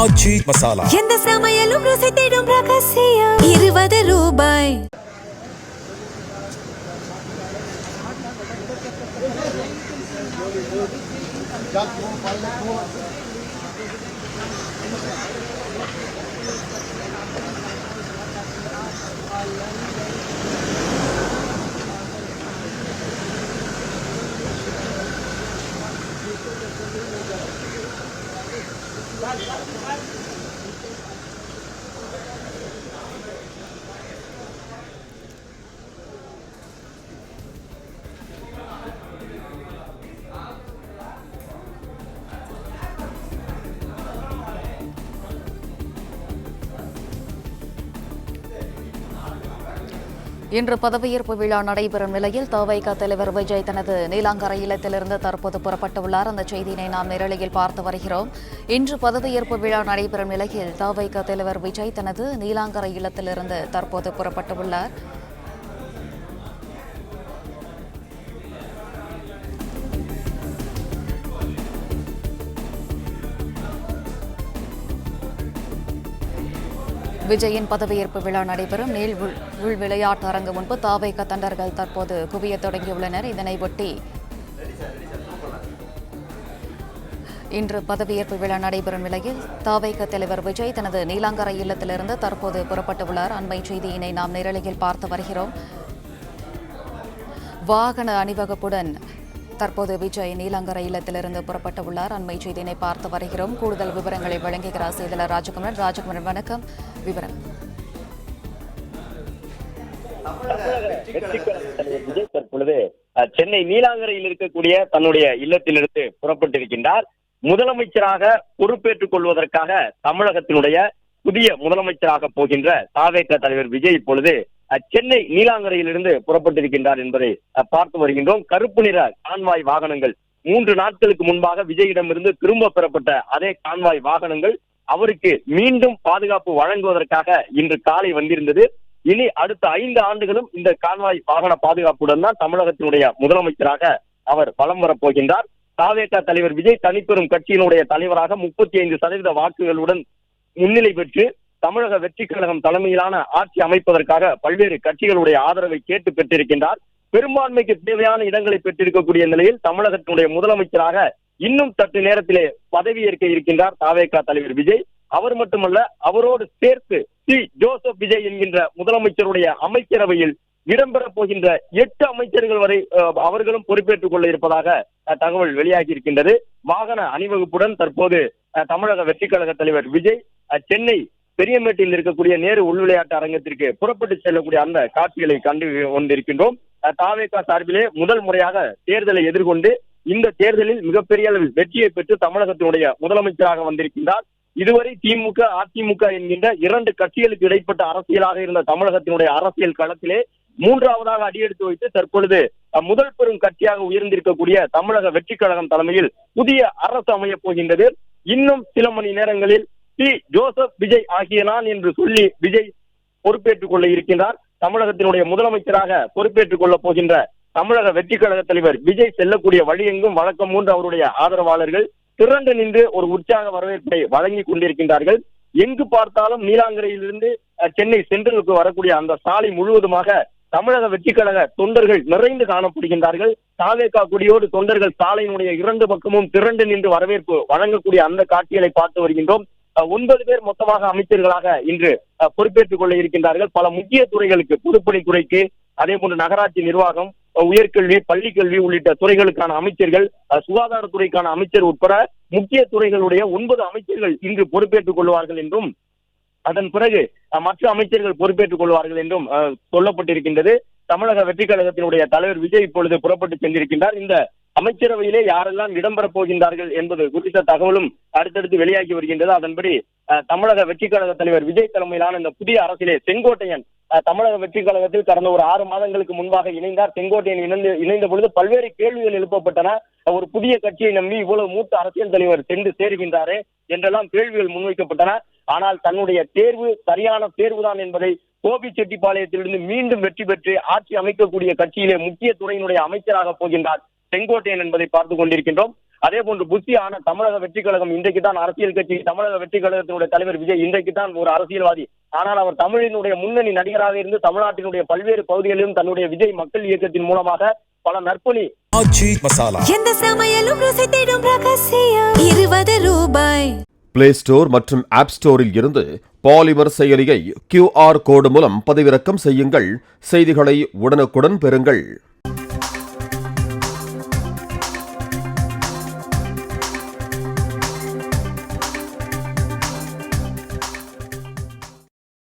ஆச்சி மசாலா எந்த சமையலும் ருசி தேடும் ரகசியம் 20 ரூபாய். இன்று பதவியேற்பு விழா நடைபெறும் நிலையில் தவைக தலைவர் விஜய் தனது நீலாங்கரை இல்லத்திலிருந்து தற்போது புறப்பட்டுள்ளார். அந்த செய்தியினை நாம் நேரலையில் பார்த்து வருகிறோம். இன்று பதவியேற்பு விழா நடைபெறும் நிலையில் தவைக தலைவர் விஜய் தனது நீலாங்கரை இல்லத்திலிருந்து தற்போது புறப்பட்டுள்ளார். விஜயின் பதவியேற்பு விழா நடைபெறும் நீள் உள் விளையாட்டு அரங்கு முன்பு தவைக தொண்டர்கள் தற்போது குவிய தொடங்கியுள்ளனர். இதனையொட்டி இன்று பதவியேற்பு விழா நடைபெறும் நிலையில் தவைக தலைவர் விஜய் தனது நீலாங்கரை இல்லத்திலிருந்து தற்போது புறப்பட்டுள்ளார். அண்மை செய்தியினை நாம் நேரலையில் பார்த்து வருகிறோம். வாகன அணிவகுப்புடன் தற்போது விஜய் நீலாங்கரை இல்லத்திலிருந்து புறப்பட்டுள்ளார். அண்மை செய்தியினை பார்த்து வருகிறோம். கூடுதல் விவரங்களை வழங்குகிறார் செய்தியாளர் ராஜகுமரன். ராஜகுமரன், வணக்கம். விவரம். விஜய் தற்பொழுது சென்னை நீலாங்கரையில் இருக்கக்கூடிய தன்னுடைய இல்லத்திலிருந்து புறப்பட்டிருக்கின்றார். முதலமைச்சராக பொறுப்பேற்றுக் கொள்வதற்காக தமிழகத்தினுடைய புதிய முதலமைச்சராக போகின்ற தவேக தலைவர் விஜய் இப்பொழுது சென்னை நீலாங்கரையிலிருந்து புறப்பட்டிருக்கின்றார் என்பதை பார்த்து வருகின்றோம். கருப்பு நிற கான்வாய் வாகனங்கள் 3 நாட்களுக்கு முன்பாக விஜயிடமிருந்து திரும்ப பெறப்பட்ட அதே கான்வாய் வாகனங்கள் அவருக்கு மீண்டும் பாதுகாப்பு வழங்குவதற்காக இன்று காலை வந்திருந்தது. இனி அடுத்த 5 ஆண்டுகளும் இந்த கான்வாய் வாகன பாதுகாப்புடன் தான் தமிழகத்தினுடைய முதலமைச்சராக அவர் வலம் வரப்போகின்றார். தவேக தலைவர் விஜய் தனிப்பெரும் கட்சியினுடைய தலைவராக 35% வாக்குகளுடன் முன்னிலை பெற்று தமிழக வெற்றி கழகம் தலைமையிலான ஆட்சி அமைப்பதற்காக பல்வேறு கட்சிகளுடைய ஆதரவை கேட்டு பெற்றிருக்கின்றார். பெரும்பான்மைக்கு தேவையான இடங்களை பெற்றிருக்கக்கூடிய நிலையில் தமிழகத்தினுடைய முதலமைச்சராக இன்னும் சற்று நேரத்திலே பதவியேற்க இருக்கின்றார் தவேக தலைவர் விஜய். அவர் மட்டுமல்ல, அவரோடு சேர்த்து ஜோசப் விஜய் என்கின்ற முதலமைச்சருடைய அமைச்சரவையில் இடம்பெறப் போகின்ற 8 அமைச்சர்கள் வரை அவர்களும் பொறுப்பேற்றுக் கொள்ள இருப்பதாக தகவல் வெளியாகி இருக்கின்றது. வாகன அணிவகுப்புடன் தற்போது தமிழக வெற்றி கழக தலைவர் விஜய் சென்னை பெரியமேட்டில் இருக்கக்கூடிய நேரு உள் விளையாட்டு அரங்கத்திற்கு புறப்பட்டு செல்லக்கூடிய அந்த காட்சிகளை கண்டு கொண்டிருக்கின்றோம். தவேக சார்பிலே முதல் முறையாக தேர்தலை எதிர்கொண்டு இந்த தேர்தலில் மிகப்பெரிய அளவில் வெற்றியை பெற்று தமிழகத்தினுடைய முதலமைச்சராக வந்திருக்கின்றார். இதுவரை திமுக, அதிமுக என்கின்ற 2 கட்சிகளுக்கு இடைப்பட்ட அரசியலாக இருந்த தமிழகத்தினுடைய அரசியல் களத்திலே 3ஆவதாக அடியெடுத்து வைத்து தற்பொழுது முதல் பெரும் கட்சியாக உயர்ந்திருக்கக்கூடிய தமிழக வெற்றி கழகம் தலைமையில் புதிய அரசு அமையப் போகின்றது. இன்னும் சில மணி நேரங்களில் ஜோசப் விஜய் ஆகிய நான் என்று சொல்லி விஜய் பொறுப்பேற்றுக் கொள்ள இருக்கின்றார். தமிழகத்தினுடைய முதலமைச்சராக பொறுப்பேற்றுக் கொள்ள போகின்ற தமிழக வெற்றி கழக தலைவர் விஜய் செல்லக்கூடிய வழியெங்கும் வழக்கம் போன்று அவருடைய ஆதரவாளர்கள் திரண்டு நின்று ஒரு உற்சாக வரவேற்பை வழங்கி கொண்டிருக்கின்றார்கள். எங்கு பார்த்தாலும் நீலாங்கரையிலிருந்து சென்னை சென்ட்ரலுக்கு வரக்கூடிய அந்த சாலை முழுவதுமாக தமிழக வெற்றி கழக தொண்டர்கள் நிறைந்து காணப்படுகின்றார்கள். தவேக கொடியோடு தொண்டர்கள் சாலையினுடைய 2 பக்கமும் திரண்டு நின்று வரவேற்பு வழங்கக்கூடிய அந்த காட்சிகளை பார்த்து வருகின்றோம். 9 பேர் மொத்தமாக அமைச்சர்களாக இன்று பொறுப்பேற்றுக் கொள்ள இருக்கின்றார்கள். பல முக்கிய துறைகளுக்கு, பொதுப்பணித்துறைக்கு, அதே போன்று நகராட்சி நிர்வாகம், உயர்கல்வி, பள்ளிக்கல்வி உள்ளிட்ட துறைகளுக்கான அமைச்சர்கள், சுகாதாரத்துறைக்கான அமைச்சர் உட்பட முக்கிய துறைகளுடைய 9 அமைச்சர்கள் இன்று பொறுப்பேற்றுக் கொள்வார்கள் என்றும் அதன் பிறகு மற்ற அமைச்சர்கள் பொறுப்பேற்றுக் கொள்வார்கள் என்றும் சொல்லப்பட்டிருக்கின்றது. தமிழக வெற்றி கழகத்தினுடைய தலைவர் விஜய் இப்பொழுது புறப்பட்டு சென்றிருக்கின்றார். இந்த அமைச்சரவையிலே யாரெல்லாம் இடம்பெறப் போகின்றார்கள் என்பது குறித்த தகவலும் அடுத்தடுத்து வெளியாகி வருகின்றது. அதன்படி தமிழக வெற்றி கழக தலைவர் விஜய் தலைமையிலான இந்த புதிய அரசிலே செங்கோட்டையன் தமிழக வெற்றி கழகத்தில் கடந்த ஒரு 6 மாதங்களுக்கு முன்பாக இணைந்தார். செங்கோட்டையன் இணைந்த பொழுது பல்வேறு கேள்விகள் எழுப்பப்பட்டன. ஒரு புதிய கட்சியை நம்பி இவ்வளவு மூத்த அரசியல் தலைவர் சென்று சேருகின்றாரே என்றெல்லாம் கேள்விகள் முன்வைக்கப்பட்டன. ஆனால் தன்னுடைய தேர்வு சரியான தேர்வுதான் என்பதை கோபிச்செட்டிப்பாளையத்திலிருந்து மீண்டும் வெற்றி பெற்று ஆட்சி அமைக்கக்கூடிய கட்சியிலே முக்கிய துறையினுடைய அமைச்சராக போகின்றார் செங்கோட்டையன் என்பதை பார்த்துக் கொண்டிருக்கின்றோம். அதே போன்று புத்தியான தமிழக வெற்றி கழகம் இன்றைக்கு தான் அரசியல் கட்சி, தமிழக வெற்றி கழகத்தினுடைய தலைவர் விஜய் இன்றைக்கு தான் ஒரு அரசியல்வாதி. ஆனால் அவர் தமிழினுடைய முன்னணி நடிகராக இருந்து தமிழ்நாட்டினுடைய பல்வேறு பகுதிகளிலும் தன்னுடைய விஜய் மக்கள் இயக்கத்தின் மூலமாக பல நற்பணி எந்த சமையலும் ருசி தேடும் ரகசியம் 20 ரூபாய். பிளே ஸ்டோர் மற்றும் ஆப் ஸ்டோரில் இருந்து பாலிமர் செயலியை QR கோடு மூலம் பதிவிறக்கம் செய்யுங்கள். செய்திகளை உடனுக்குடன் பெறுங்கள்.